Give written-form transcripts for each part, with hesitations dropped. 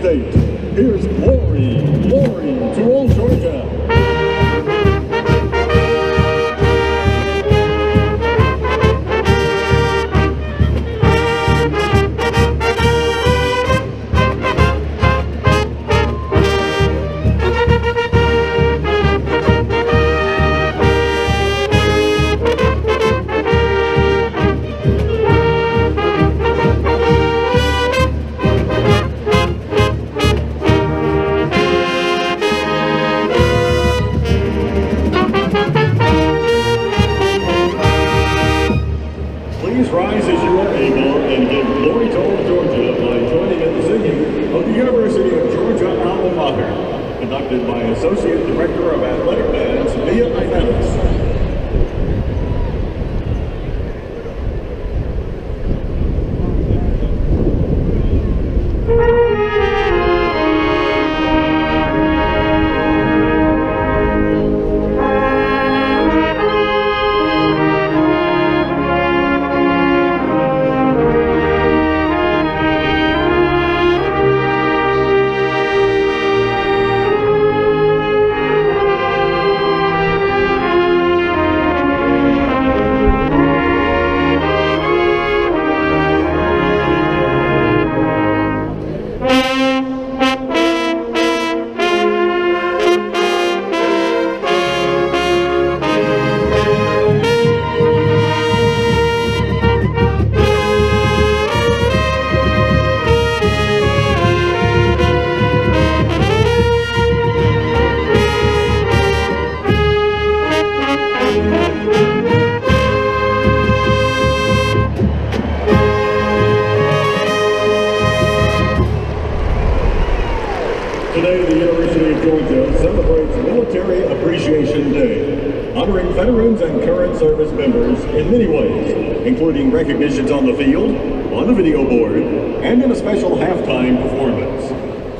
State. Here's glory, glory to old Georgia. Please rise as you are able and give glory to old Georgia by joining in the singing of the University of Georgia alma mater, conducted by Associate Director of Athletic Bands, Mia Ivanis. Today, the University of Georgia celebrates Military Appreciation Day, honoring veterans and current service members in many ways, including recognitions on the field, on the video board, and in a special halftime performance.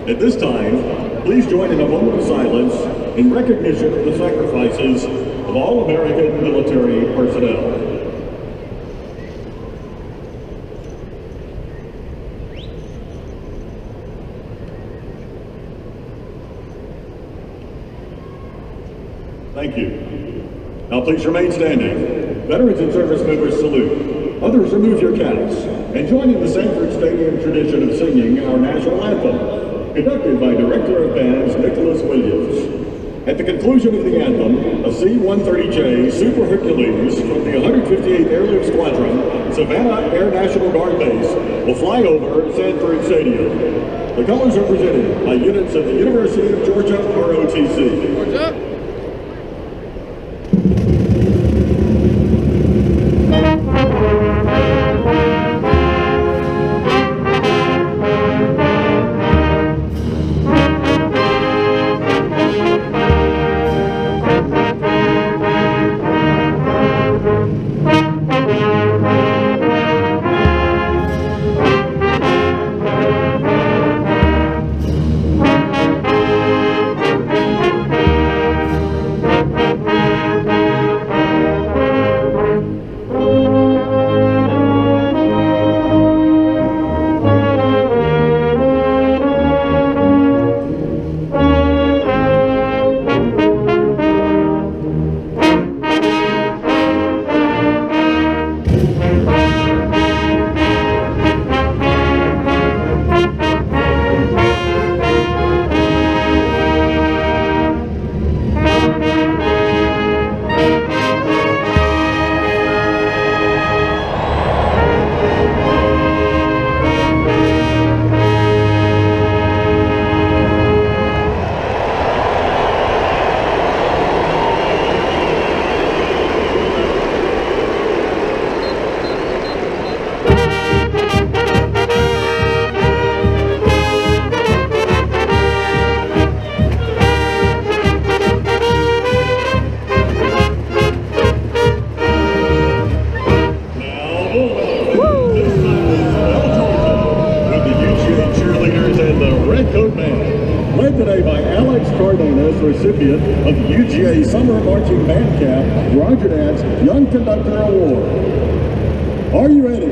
At this time, please join in a moment of silence in recognition of the sacrifices of all American military personnel. Thank you. Now please remain standing. Veterans and service members salute. Others remove your caps and join in the Sanford Stadium tradition of singing our national anthem, conducted by Director of Bands Nicholas Williams. At the conclusion of the anthem, a C-130J Super Hercules from the 158th Airlift Squadron, Savannah Air National Guard Base, will fly over Sanford Stadium. The colors are presented by units of the University of Georgia ROTC. Georgia. Redcoat Band, led today by Alex Cardenas, recipient of the UGA Summer Marching Band Cap, Roger Dad's Young Conductor Award. Are you ready?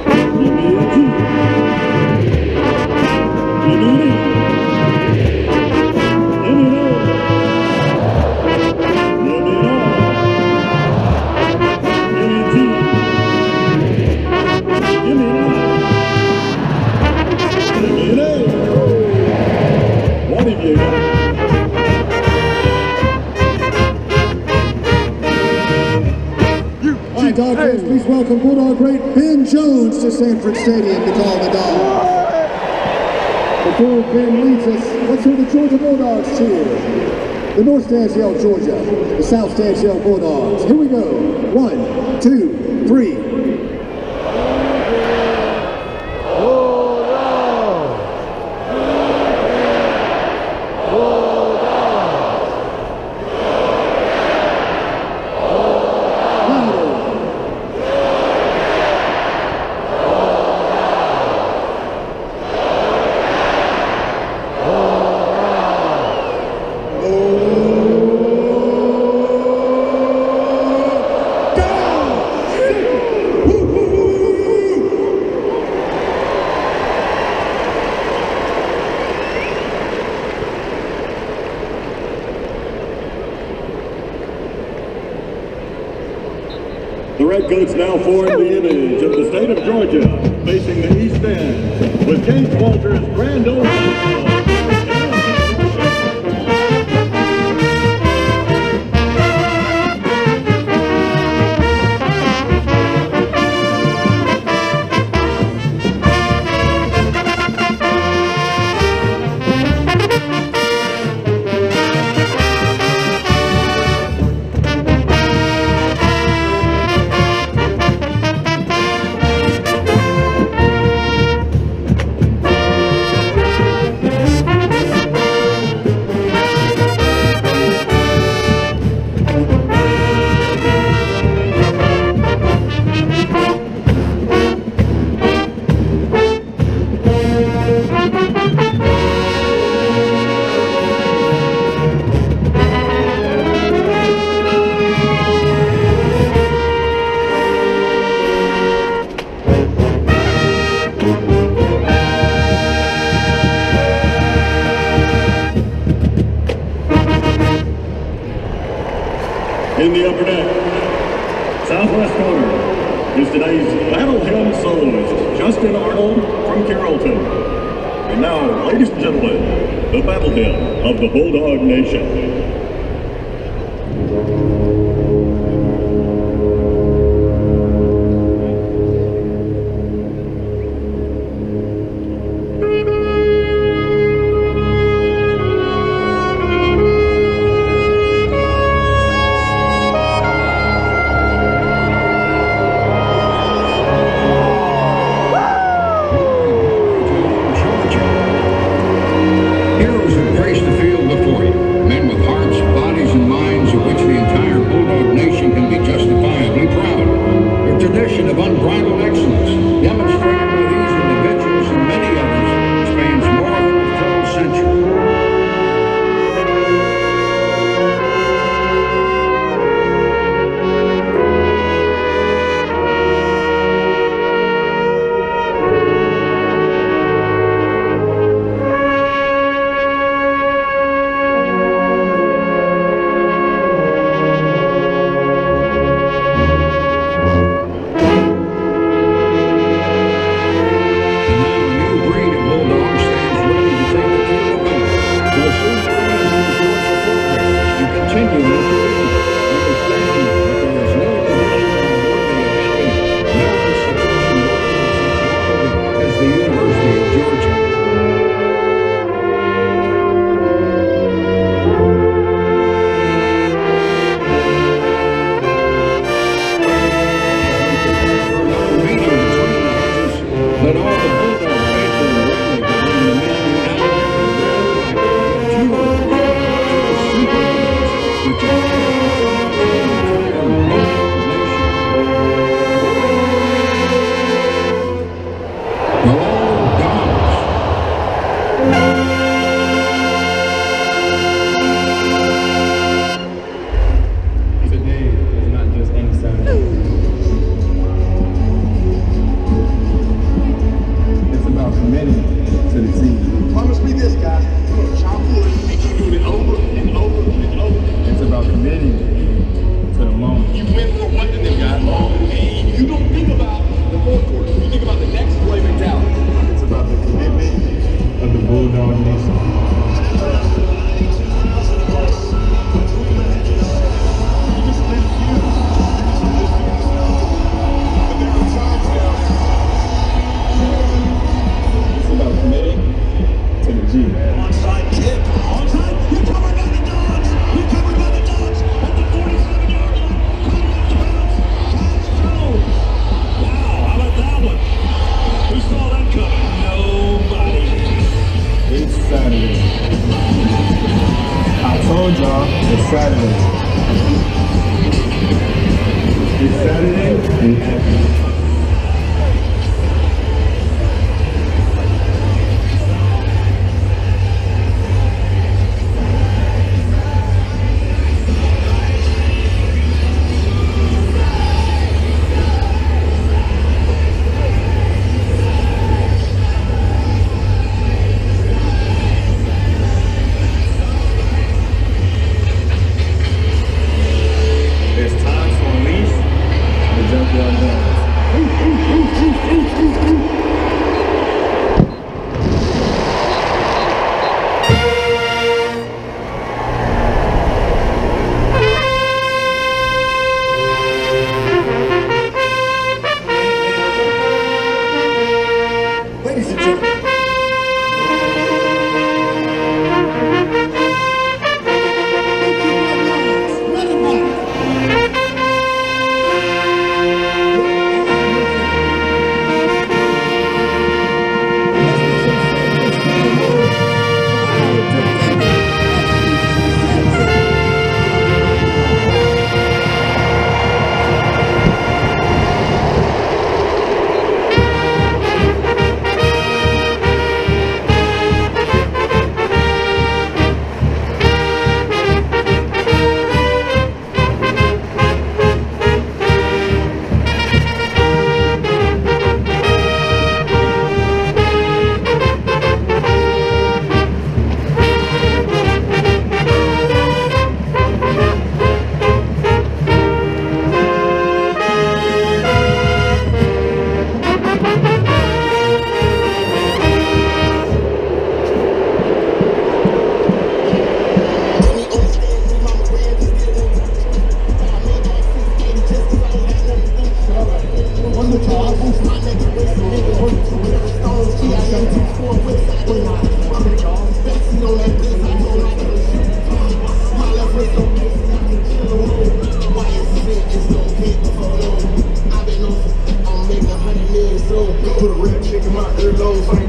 Give me a key. welcome Bulldog great Ben Jones to Sanford Stadium to call the Dogs. Before Ben leads us, let's hear the Georgia Bulldogs cheer. The North Stands yell Georgia, the South Stands yell Bulldogs. Here we go. 1, 2, 3. The Redcoats now form the image of the state of Georgia, facing the East End, with Gage Walters' grand opening. In the upper deck, southwest corner, is today's battle hymn soloist, Justin Arnold from Carrollton. And now, ladies and gentlemen, the battle hymn of the Bulldog Nation. This Saturday. This Saturday? Put a red chick in my earlobes.